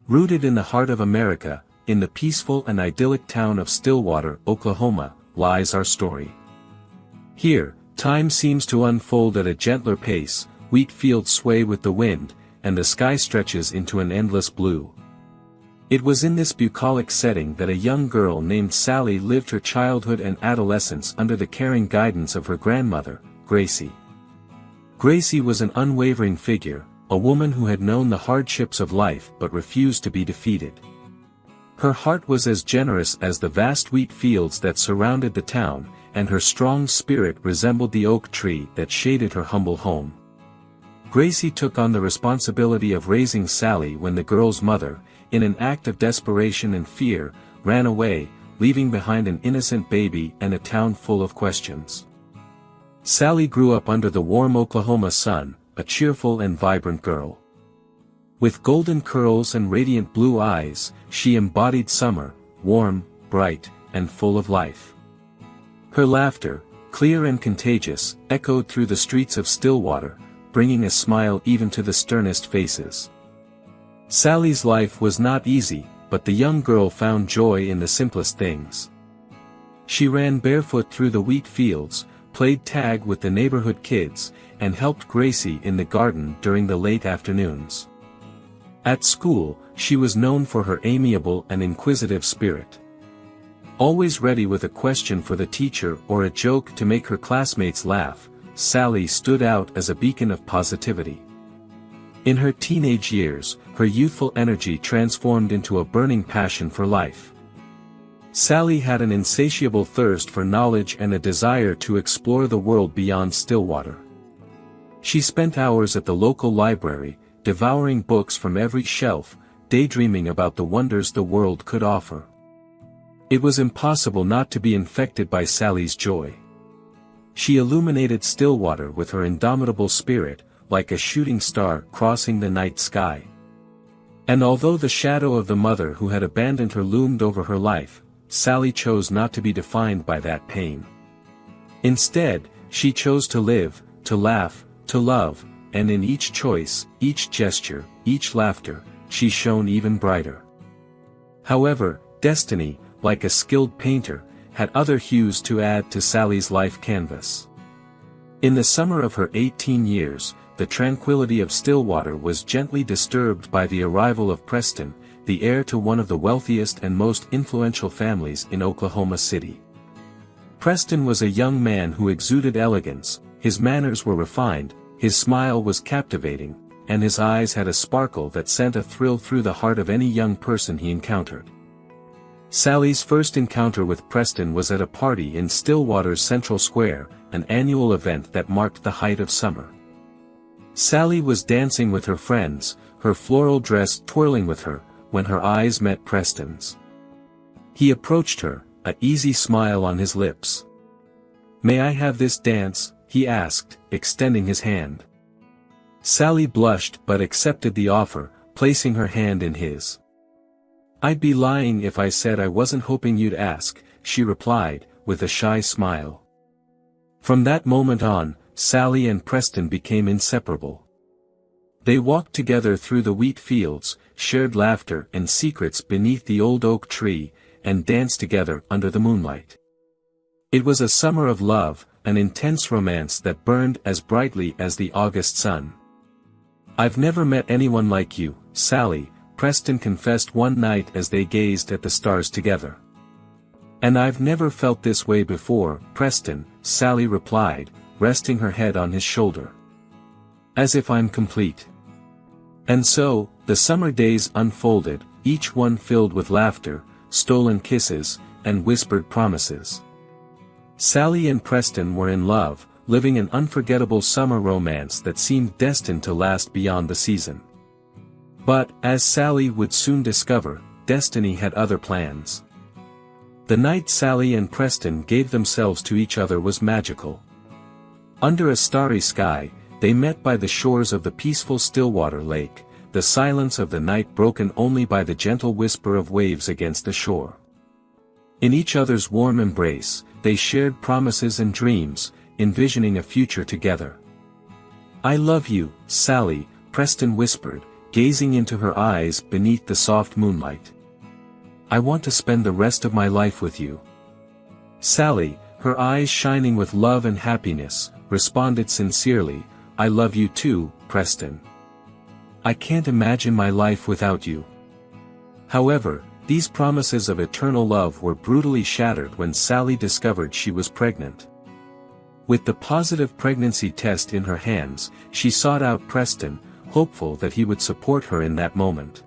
Rooted in the heart of America, in the peaceful and idyllic town of Stillwater, Oklahoma, lies our story. Here, time seems to unfold at a gentler pace, wheat fields sway with the wind, and the sky stretches into an endless blue. It was in this bucolic setting that a young girl named Sally lived her childhood and adolescence under the caring guidance of her grandmother, Gracie. Gracie was an unwavering figure, a woman who had known the hardships of life but refused to be defeated. Her heart was as generous as the vast wheat fields that surrounded the town, and her strong spirit resembled the oak tree that shaded her humble home. Gracie took on the responsibility of raising Sally when the girl's mother, in an act of desperation and fear, ran away, leaving behind an innocent baby and a town full of questions. Sally grew up under the warm Oklahoma sun, a cheerful and vibrant girl. With golden curls and radiant blue eyes, she embodied summer, warm, bright, and full of life. Her laughter, clear and contagious, echoed through the streets of Stillwater, bringing a smile even to the sternest faces. Sally's life was not easy, but the young girl found joy in the simplest things. She ran barefoot through the wheat fields, played tag with the neighborhood kids, and helped Gracie in the garden during the late afternoons. At school, she was known for her amiable and inquisitive spirit. Always ready with a question for the teacher or a joke to make her classmates laugh, Sally stood out as a beacon of positivity. In her teenage years, her youthful energy transformed into a burning passion for life. Sally had an insatiable thirst for knowledge and a desire to explore the world beyond Stillwater. She spent hours at the local library, devouring books from every shelf, daydreaming about the wonders the world could offer. It was impossible not to be infected by Sally's joy. She illuminated Stillwater with her indomitable spirit, like a shooting star crossing the night sky. And although the shadow of the mother who had abandoned her loomed over her life, Sally chose not to be defined by that pain. Instead, she chose to live, to laugh, to love, and in each choice, each gesture, each laughter, she shone even brighter. However, destiny, like a skilled painter, had other hues to add to Sally's life canvas. In the summer of her 18 years, the tranquility of Stillwater was gently disturbed by the arrival of Preston, the heir to one of the wealthiest and most influential families in Oklahoma City. Preston was a young man who exuded elegance, his manners were refined, his smile was captivating, and his eyes had a sparkle that sent a thrill through the heart of any young person he encountered. Sally's first encounter with Preston was at a party in Stillwater's Central Square, an annual event that marked the height of summer. Sally was dancing with her friends, her floral dress twirling with her, when her eyes met Preston's. He approached her, an easy smile on his lips. "May I have this dance?" he asked, extending his hand. Sally blushed but accepted the offer, placing her hand in his. "I'd be lying if I said I wasn't hoping you'd ask," she replied, with a shy smile. From that moment on, Sally and Preston became inseparable. They walked together through the wheat fields, shared laughter and secrets beneath the old oak tree, and danced together under the moonlight. It was a summer of love, an intense romance that burned as brightly as the August sun. "I've never met anyone like you, Sally," Preston confessed one night as they gazed at the stars together. "And I've never felt this way before, Preston," Sally replied, resting her head on his shoulder. "As if I'm complete." And so, the summer days unfolded, each one filled with laughter, stolen kisses, and whispered promises. Sally and Preston were in love, living an unforgettable summer romance that seemed destined to last beyond the season. But, as Sally would soon discover, destiny had other plans. The night Sally and Preston gave themselves to each other was magical. Under a starry sky, they met by the shores of the peaceful Stillwater Lake, the silence of the night broken only by the gentle whisper of waves against the shore. In each other's warm embrace, they shared promises and dreams, envisioning a future together. "I love you, Sally," Preston whispered, gazing into her eyes beneath the soft moonlight. "I want to spend the rest of my life with you." Sally, her eyes shining with love and happiness, responded sincerely, "I love you too, Preston. I can't imagine my life without you." However, these promises of eternal love were brutally shattered when Sally discovered she was pregnant. With the positive pregnancy test in her hands, she sought out Preston, hopeful that he would support her in that moment.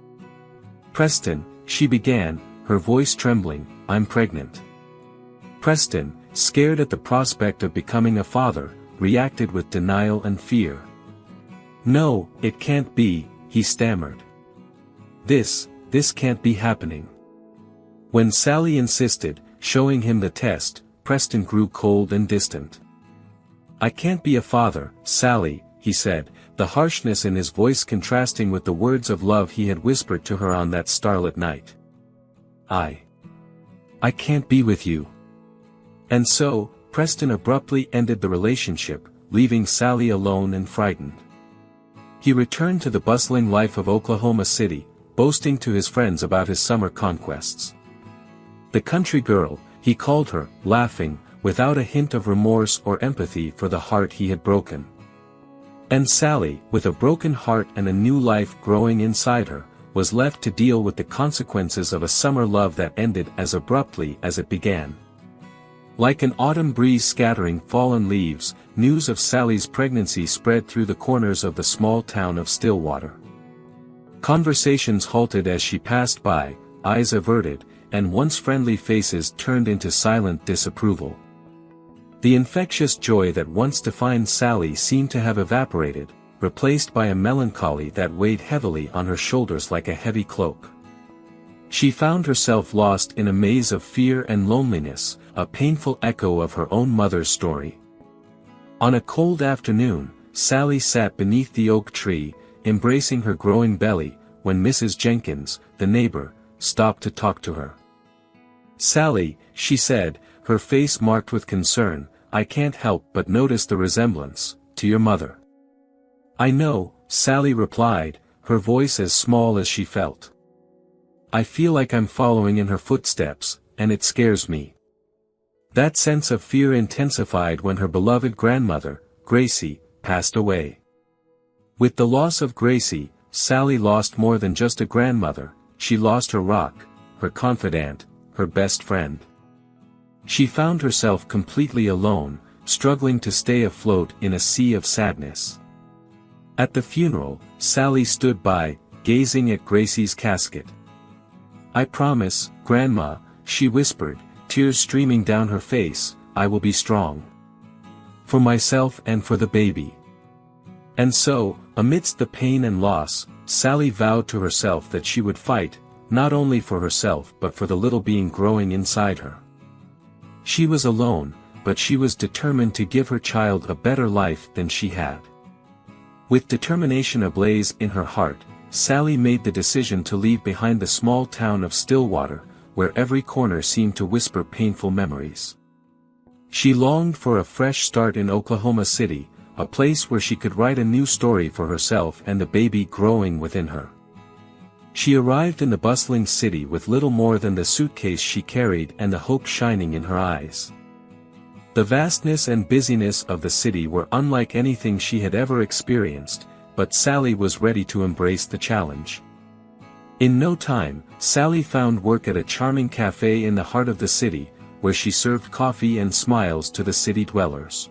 "Preston," she began, her voice trembling, "I'm pregnant." Preston, scared at the prospect of becoming a father, reacted with denial and fear. "No, it can't be," he stammered. This can't be happening." When Sally insisted, showing him the test, Preston grew cold and distant. "I can't be a father, Sally," he said, the harshness in his voice contrasting with the words of love he had whispered to her on that starlit night. I can't be with you." And so, Preston abruptly ended the relationship, leaving Sally alone and frightened. He returned to the bustling life of Oklahoma City, boasting to his friends about his summer conquests. "The country girl," he called her, laughing, without a hint of remorse or empathy for the heart he had broken. And Sally, with a broken heart and a new life growing inside her, was left to deal with the consequences of a summer love that ended as abruptly as it began. Like an autumn breeze scattering fallen leaves, news of Sally's pregnancy spread through the corners of the small town of Stillwater. Conversations halted as she passed by, eyes averted, and once friendly faces turned into silent disapproval. The infectious joy that once defined Sally seemed to have evaporated, replaced by a melancholy that weighed heavily on her shoulders like a heavy cloak. She found herself lost in a maze of fear and loneliness, a painful echo of her own mother's story. On a cold afternoon, Sally sat beneath the oak tree, embracing her growing belly, when Mrs. Jenkins, the neighbor, stopped to talk to her. "Sally," she said, her face marked with concern, "I can't help but notice the resemblance to your mother." "I know," Sally replied, her voice as small as she felt. "I feel like I'm following in her footsteps, and it scares me." That sense of fear intensified when her beloved grandmother, Gracie, passed away. With the loss of Gracie, Sally lost more than just a grandmother, she lost her rock, her confidant, her best friend. She found herself completely alone, struggling to stay afloat in a sea of sadness. At the funeral, Sally stood by, gazing at Gracie's casket. "I promise, Grandma," she whispered, tears streaming down her face, "I will be strong. For myself and for the baby." And so, amidst the pain and loss, Sally vowed to herself that she would fight, not only for herself but for the little being growing inside her. She was alone, but she was determined to give her child a better life than she had. With determination ablaze in her heart, Sally made the decision to leave behind the small town of Stillwater, where every corner seemed to whisper painful memories. She longed for a fresh start in Oklahoma City, a place where she could write a new story for herself and the baby growing within her. She arrived in the bustling city with little more than the suitcase she carried and the hope shining in her eyes. The vastness and busyness of the city were unlike anything she had ever experienced, but Sally was ready to embrace the challenge. In no time, Sally found work at a charming cafe in the heart of the city, where she served coffee and smiles to the city dwellers.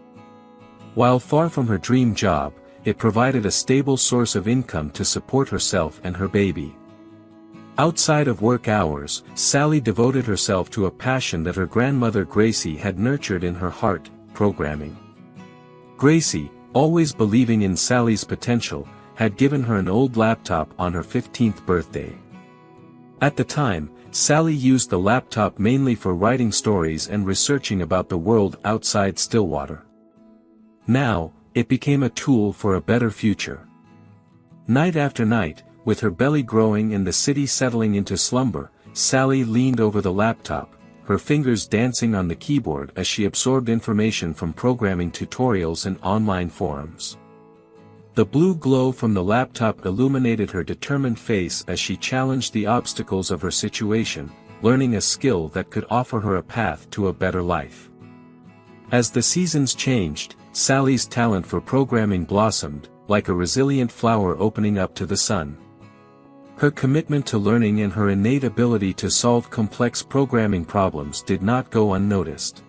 While far from her dream job, it provided a stable source of income to support herself and her baby. Outside of work hours, Sally devoted herself to a passion that her grandmother Gracie had nurtured in her heart, programming. Gracie, always believing in Sally's potential, had given her an old laptop on her 15th birthday. At the time, Sally used the laptop mainly for writing stories and researching about the world outside Stillwater. Now, it became a tool for a better future. Night after night, with her belly growing and the city settling into slumber, Sally leaned over the laptop, her fingers dancing on the keyboard as she absorbed information from programming tutorials and online forums. The blue glow from the laptop illuminated her determined face as she challenged the obstacles of her situation, learning a skill that could offer her a path to a better life. As the seasons changed, Sally's talent for programming blossomed, like a resilient flower opening up to the sun. Her commitment to learning and her innate ability to solve complex programming problems did not go unnoticed.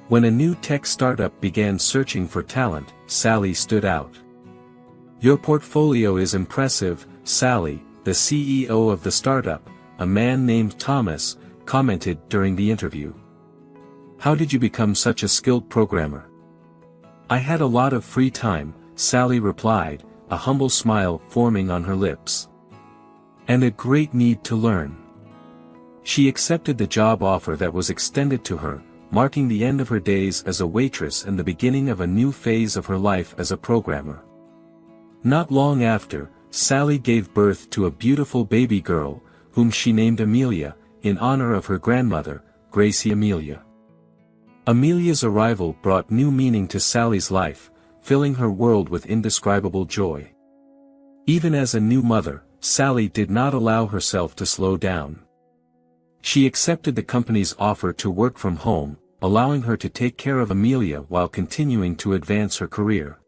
When a new tech startup began searching for talent, Sally stood out. "Your portfolio is impressive, Sally," the CEO of the startup, a man named Thomas, commented during the interview. "How did you become such a skilled programmer?" "I had a lot of free time," Sally replied, a humble smile forming on her lips. "And a great need to learn." She accepted the job offer that was extended to her, marking the end of her days as a waitress and the beginning of a new phase of her life as a programmer. Not long after, Sally gave birth to a beautiful baby girl, whom she named Amelia, in honor of her grandmother, Gracie Amelia. Amelia's arrival brought new meaning to Sally's life, filling her world with indescribable joy. Even as a new mother, Sally did not allow herself to slow down. She accepted the company's offer to work from home, allowing her to take care of Amelia while continuing to advance her career.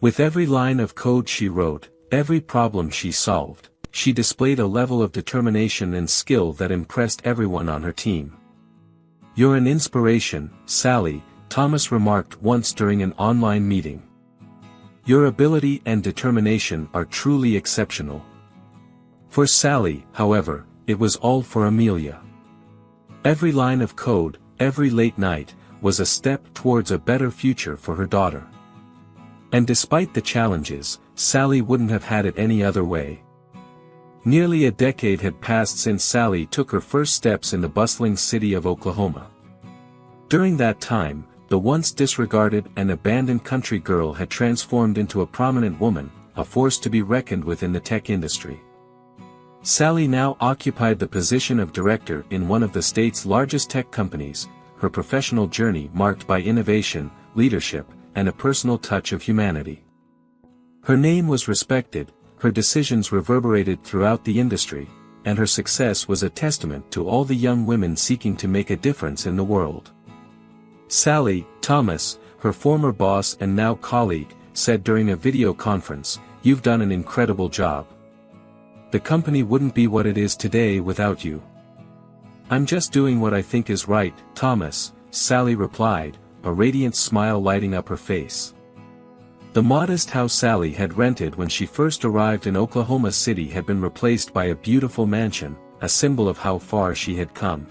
With every line of code she wrote, every problem she solved, she displayed a level of determination and skill that impressed everyone on her team. "You're an inspiration, Sally," Thomas remarked once during an online meeting. "Your ability and determination are truly exceptional." For Sally, however, it was all for Amelia. Every line of code, every late night, was a step towards a better future for her daughter. And despite the challenges, Sally wouldn't have had it any other way. Nearly a decade had passed since Sally took her first steps in the bustling city of Oklahoma. During that time, the once disregarded and abandoned country girl had transformed into a prominent woman, a force to be reckoned with in the tech industry. Sally now occupied the position of director in one of the state's largest tech companies, her professional journey marked by innovation, leadership, and a personal touch of humanity. Her name was respected, her decisions reverberated throughout the industry, and her success was a testament to all the young women seeking to make a difference in the world. Sally, Thomas, her former boss and now colleague, said during a video conference, "You've done an incredible job. The company wouldn't be what it is today without you." "I'm just doing what I think is right, Thomas," Sally replied, a radiant smile lighting up her face. The modest house Sally had rented when she first arrived in Oklahoma City had been replaced by a beautiful mansion, a symbol of how far she had come.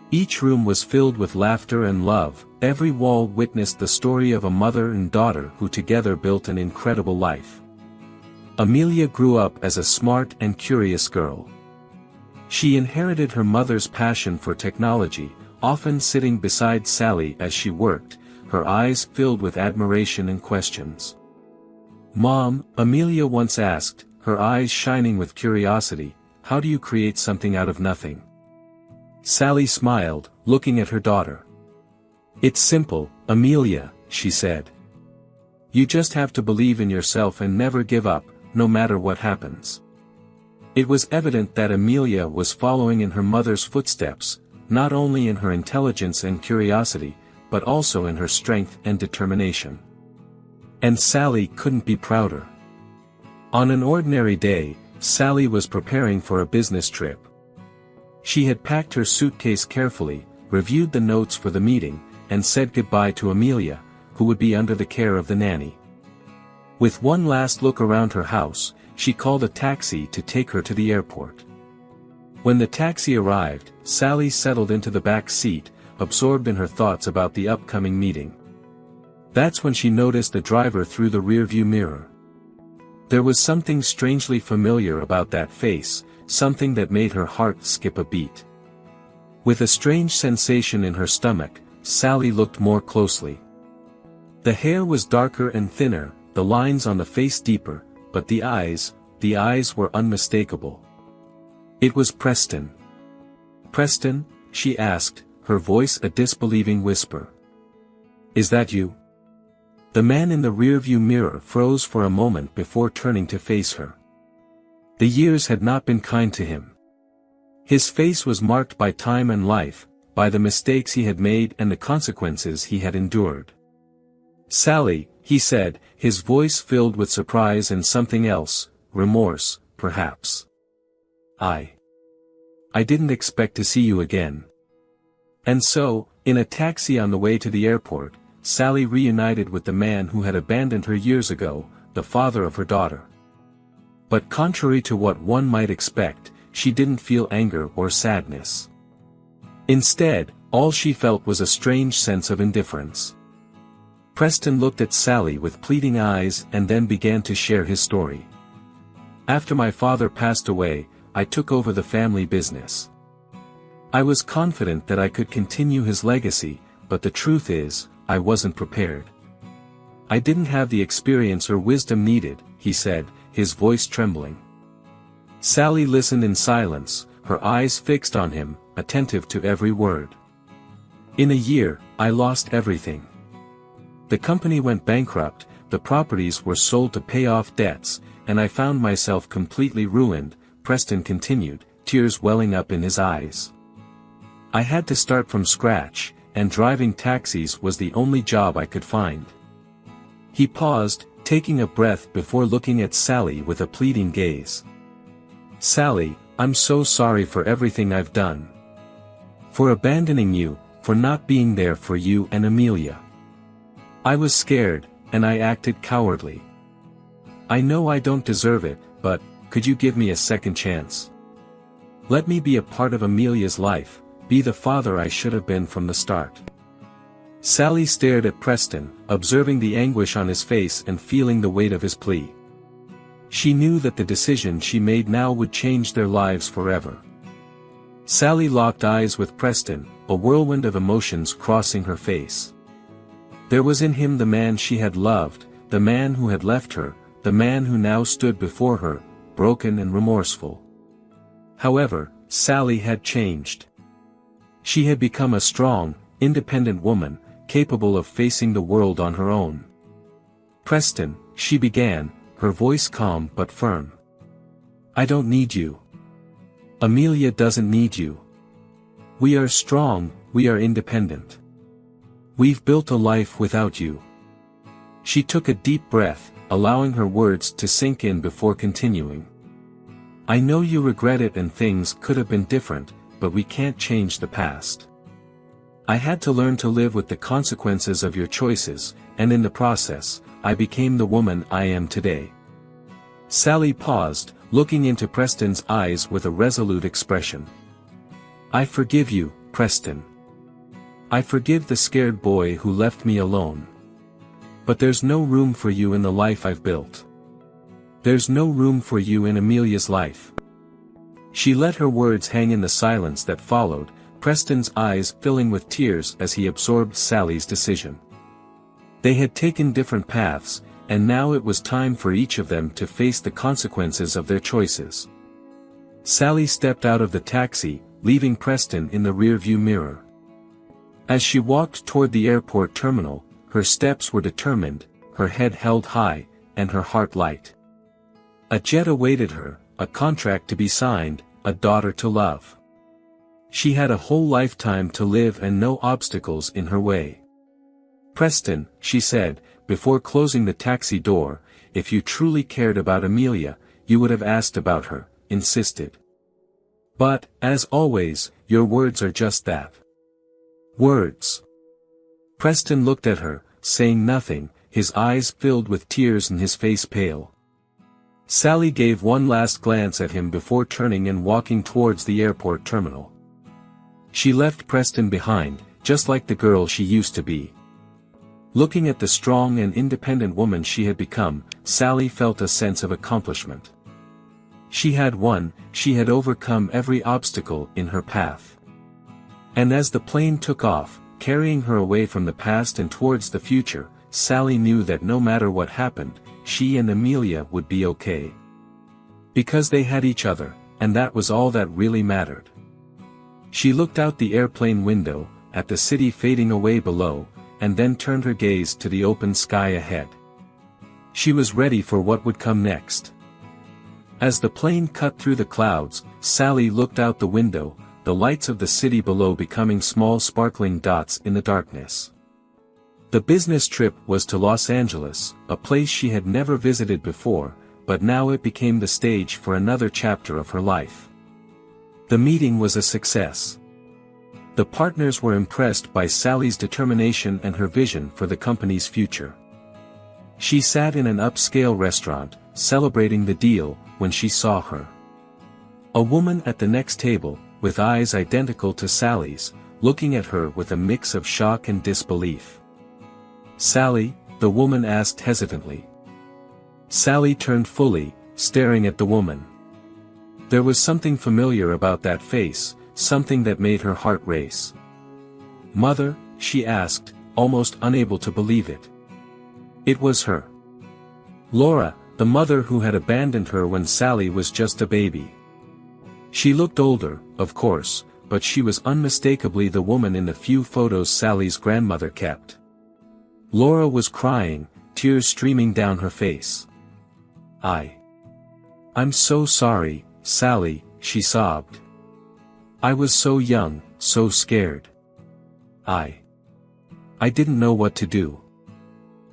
Each room was filled with laughter and love, every wall witnessed the story of a mother and daughter who together built an incredible life. Amelia grew up as a smart and curious girl. She inherited her mother's passion for technology, often sitting beside Sally as she worked, her eyes filled with admiration and questions. "Mom," Amelia once asked, her eyes shining with curiosity, "how do you create something out of nothing?" Sally smiled, looking at her daughter. "It's simple, Amelia," she said. "You just have to believe in yourself and never give up, no matter what happens." It was evident that Amelia was following in her mother's footsteps, not only in her intelligence and curiosity, but also in her strength and determination. And Sally couldn't be prouder. On an ordinary day, Sally was preparing for a business trip. She had packed her suitcase carefully, reviewed the notes for the meeting, and said goodbye to Amelia, who would be under the care of the nanny. With one last look around her house, she called a taxi to take her to the airport. When the taxi arrived, Sally settled into the back seat, absorbed in her thoughts about the upcoming meeting. That's when she noticed the driver through the rearview mirror. There was something strangely familiar about that face, something that made her heart skip a beat. With a strange sensation in her stomach, Sally looked more closely. The hair was darker and thinner, the lines on the face deeper, but the eyes were unmistakable. It was Preston. "Preston?" she asked, her voice a disbelieving whisper. "Is that you?" The man in the rearview mirror froze for a moment before turning to face her. The years had not been kind to him. His face was marked by time and life, by the mistakes he had made and the consequences he had endured. "Sally," he said, his voice filled with surprise and something else, remorse, perhaps. I didn't expect to see you again." And so, in a taxi on the way to the airport, Sally reunited with the man who had abandoned her years ago, the father of her daughter. But contrary to what one might expect, she didn't feel anger or sadness. Instead, all she felt was a strange sense of indifference. Preston looked at Sally with pleading eyes and then began to share his story. "After my father passed away, I took over the family business. I was confident that I could continue his legacy, but the truth is, I wasn't prepared. I didn't have the experience or wisdom needed," he said, his voice trembling. Sally listened in silence, her eyes fixed on him, attentive to every word. "In a year, I lost everything. The company went bankrupt, the properties were sold to pay off debts, and I found myself completely ruined," Preston continued, tears welling up in his eyes. "I had to start from scratch, and driving taxis was the only job I could find." He paused, taking a breath before looking at Sally with a pleading gaze. "Sally, I'm so sorry for everything I've done. For abandoning you, for not being there for you and Amelia. I was scared, and I acted cowardly. I know I don't deserve it, but could you give me a second chance? Let me be a part of Amelia's life, be the father I should have been from the start." Sally stared at Preston, observing the anguish on his face and feeling the weight of his plea. She knew that the decision she made now would change their lives forever. Sally locked eyes with Preston, a whirlwind of emotions crossing her face. There was in him the man she had loved, the man who had left her, the man who now stood before her, broken and remorseful. However, Sally had changed. She had become a strong, independent woman, capable of facing the world on her own. "Preston," she began, her voice calm but firm. "I don't need you. Amelia doesn't need you. We are strong, we are independent. We've built a life without you." She took a deep breath, allowing her words to sink in before continuing. "I know you regret it and things could have been different, but we can't change the past. I had to learn to live with the consequences of your choices, and in the process, I became the woman I am today." Sally paused, looking into Preston's eyes with a resolute expression. "I forgive you, Preston. I forgive the scared boy who left me alone. But there's no room for you in the life I've built. There's no room for you in Amelia's life." She let her words hang in the silence that followed, Preston's eyes filling with tears as he absorbed Sally's decision. They had taken different paths, and now it was time for each of them to face the consequences of their choices. Sally stepped out of the taxi, leaving Preston in the rearview mirror. As she walked toward the airport terminal, her steps were determined, her head held high, and her heart light. A jet awaited her, a contract to be signed, a daughter to love. She had a whole lifetime to live and no obstacles in her way. "Preston," she said, before closing the taxi door, "if you truly cared about Amelia, you would have asked about her," insisted. "But, as always, your words are just that. Words." Preston looked at her, saying nothing, his eyes filled with tears and his face pale. Sally gave one last glance at him before turning and walking towards the airport terminal. She left Preston behind, just like the girl she used to be. Looking at the strong and independent woman she had become, Sally felt a sense of accomplishment. She had won, she had overcome every obstacle in her path. And as the plane took off, carrying her away from the past and towards the future, Sally knew that no matter what happened, she and Amelia would be okay. Because they had each other, and that was all that really mattered. She looked out the airplane window, at the city fading away below, and then turned her gaze to the open sky ahead. She was ready for what would come next. As the plane cut through the clouds, Sally looked out the window, the lights of the city below becoming small sparkling dots in the darkness. The business trip was to Los Angeles, a place she had never visited before, but now it became the stage for another chapter of her life. The meeting was a success. The partners were impressed by Sally's determination and her vision for the company's future. She sat in an upscale restaurant, celebrating the deal, when she saw her. A woman at the next table, with eyes identical to Sally's, looking at her with a mix of shock and disbelief. "Sally?" the woman asked hesitantly. Sally turned fully, staring at the woman. There was something familiar about that face, something that made her heart race. "Mother?" she asked, almost unable to believe it. It was her. Laura, the mother who had abandoned her when Sally was just a baby. She looked older, of course, but she was unmistakably the woman in the few photos Sally's grandmother kept. Laura was crying, tears streaming down her face. I'm so sorry, Sally," she sobbed. "I was so young, so scared. I didn't know what to do."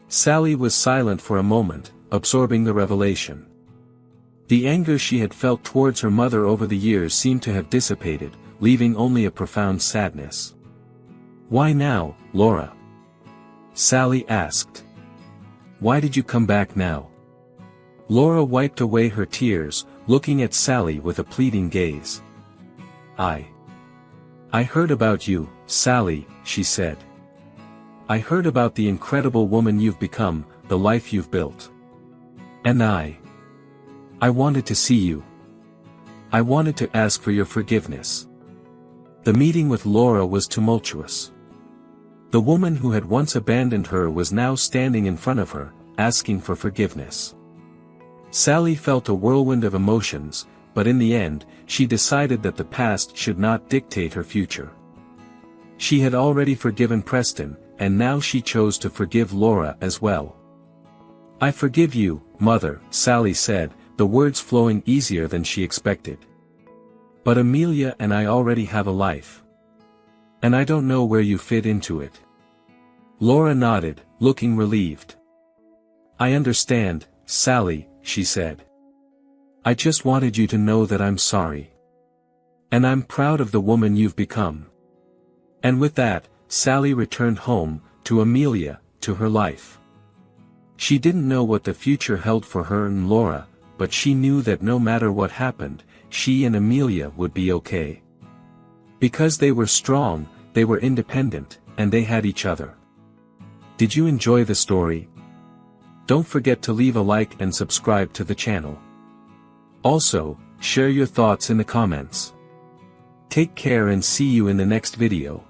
Sally was silent for a moment, absorbing the revelation. The anger she had felt towards her mother over the years seemed to have dissipated, leaving only a profound sadness. "Why now, Laura?" Sally asked. "Why did you come back now?" Laura wiped away her tears, looking at Sally with a pleading gaze. I heard about you, Sally," she said. "I heard about the incredible woman you've become, the life you've built. And I wanted to see you. I wanted to ask for your forgiveness." The meeting with Laura was tumultuous. The woman who had once abandoned her was now standing in front of her, asking for forgiveness. Sally felt a whirlwind of emotions, but in the end, she decided that the past should not dictate her future. She had already forgiven Preston, and now she chose to forgive Laura as well. "I forgive you, Mother," Sally said, the words flowing easier than she expected. "But Amelia and I already have a life. And I don't know where you fit into it." Laura nodded, looking relieved. "I understand, Sally," she said. "I just wanted you to know that I'm sorry. And I'm proud of the woman you've become." And with that, Sally returned home, to Amelia, to her life. She didn't know what the future held for her and Laura, but she knew that no matter what happened, she and Amelia would be okay. Because they were strong, they were independent, and they had each other. Did you enjoy the story? Don't forget to leave a like and subscribe to the channel. Also, share your thoughts in the comments. Take care and see you in the next video.